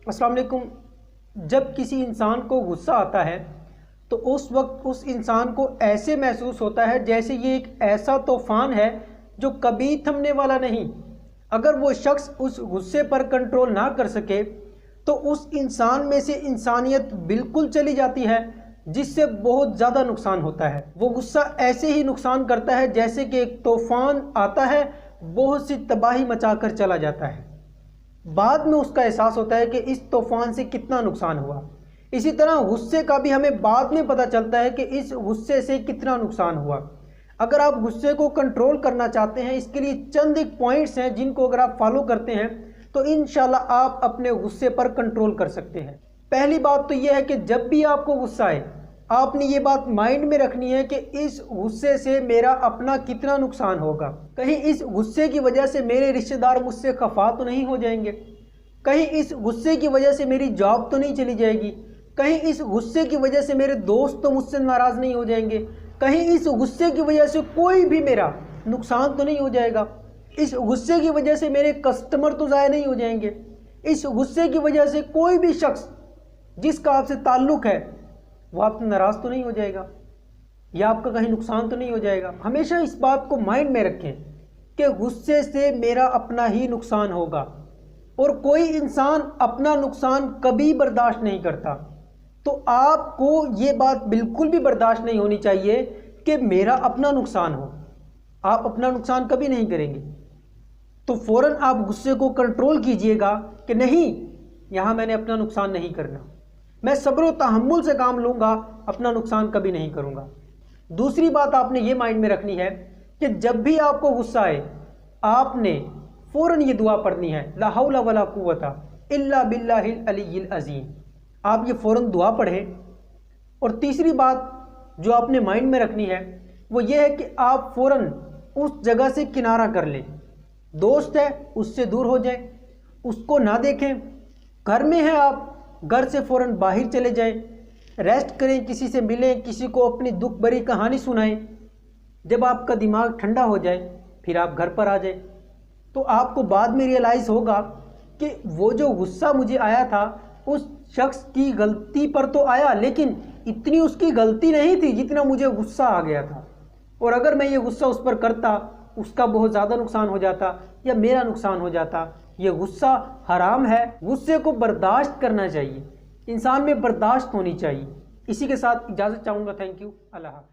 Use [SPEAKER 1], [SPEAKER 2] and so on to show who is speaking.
[SPEAKER 1] السلام علیکم۔ جب کسی انسان کو غصہ آتا ہے تو اس وقت اس انسان کو ایسے محسوس ہوتا ہے جیسے یہ ایک ایسا طوفان ہے جو کبھی تھمنے والا نہیں۔ اگر وہ شخص اس غصے پر کنٹرول نہ کر سکے تو اس انسان میں سے انسانیت بالکل چلی جاتی ہے، جس سے بہت زیادہ نقصان ہوتا ہے۔ وہ غصہ ایسے ہی نقصان کرتا ہے جیسے کہ ایک طوفان آتا ہے، بہت سی تباہی مچا کر چلا جاتا ہے۔ بعد میں اس کا احساس ہوتا ہے کہ اس طوفان سے کتنا نقصان ہوا۔ اسی طرح غصے کا بھی ہمیں بعد میں پتہ چلتا ہے کہ اس غصے سے کتنا نقصان ہوا۔ اگر آپ غصے کو کنٹرول کرنا چاہتے ہیں، اس کے لیے چند ایک پوائنٹس ہیں جن کو اگر آپ فالو کرتے ہیں تو انشاءاللہ آپ اپنے غصے پر کنٹرول کر سکتے ہیں۔ پہلی بات تو یہ ہے کہ جب بھی آپ کو غصہ آئے، آپ نے یہ بات مائنڈ میں رکھنی ہے کہ اس غصے سے میرا اپنا کتنا نقصان ہوگا۔ کہیں اس غصے کی وجہ سے میرے رشتہ دار مجھ سے خفا تو نہیں ہو جائیں گے، کہیں اس غصے کی وجہ سے میری جاب تو نہیں چلی جائے گی، کہیں اس غصے کی وجہ سے میرے دوست تو مجھ سے ناراض نہیں ہو جائیں گے، کہیں اس غصے کی وجہ سے کوئی بھی میرا نقصان تو نہیں ہو جائے گا، اس غصے کی وجہ سے میرے کسٹمر تو ضائع نہیں ہو جائیں گے، اس غصے کی وجہ سے کوئی بھی شخص جس کا آپ سے تعلق ہے وہ آپ سے ناراض تو نہیں ہو جائے گا، یا آپ کا کہیں نقصان تو نہیں ہو جائے گا۔ ہمیشہ اس بات کو مائنڈ میں رکھیں کہ غصے سے میرا اپنا ہی نقصان ہوگا، اور کوئی انسان اپنا نقصان کبھی برداشت نہیں کرتا۔ تو آپ کو یہ بات بالکل بھی برداشت نہیں ہونی چاہیے کہ میرا اپنا نقصان ہو۔ آپ اپنا نقصان کبھی نہیں کریں گے، تو فوراً آپ غصے کو کنٹرول کیجئے گا کہ نہیں، یہاں میں نے اپنا نقصان نہیں کرنا، میں صبر و تحمل سے کام لوں گا، اپنا نقصان کبھی نہیں کروں گا۔ دوسری بات آپ نے یہ مائنڈ میں رکھنی ہے کہ جب بھی آپ کو غصہ آئے، آپ نے فوراً یہ دعا پڑھنی ہے، لا حول ولا قوت الا باللہ العلی العظیم۔ آپ یہ فوراً دعا پڑھیں۔ اور تیسری بات جو آپ نے مائنڈ میں رکھنی ہے وہ یہ ہے کہ آپ فوراً اس جگہ سے کنارہ کر لیں۔ دوست ہے اس سے دور ہو جائیں، اس کو نہ دیکھیں۔ گھر میں ہیں آپ، گھر سے فوراً باہر چلے جائیں، ریسٹ کریں، کسی سے ملیں، کسی کو اپنی دکھ بھری کہانی سنائیں۔ جب آپ کا دماغ ٹھنڈا ہو جائے پھر آپ گھر پر آ جائیں، تو آپ کو بعد میں ریئلائز ہوگا کہ وہ جو غصہ مجھے آیا تھا اس شخص کی غلطی پر تو آیا، لیکن اتنی اس کی غلطی نہیں تھی جتنا مجھے غصہ آ گیا تھا، اور اگر میں یہ غصہ اس پر کرتا اس کا بہت زیادہ نقصان ہو جاتا یا میرا نقصان ہو جاتا۔ یہ غصہ حرام ہے، غصے کو برداشت کرنا چاہیے، انسان میں برداشت ہونی چاہیے۔ اسی کے ساتھ اجازت چاہوں گا۔ تھینک یو، اللہ حافظ۔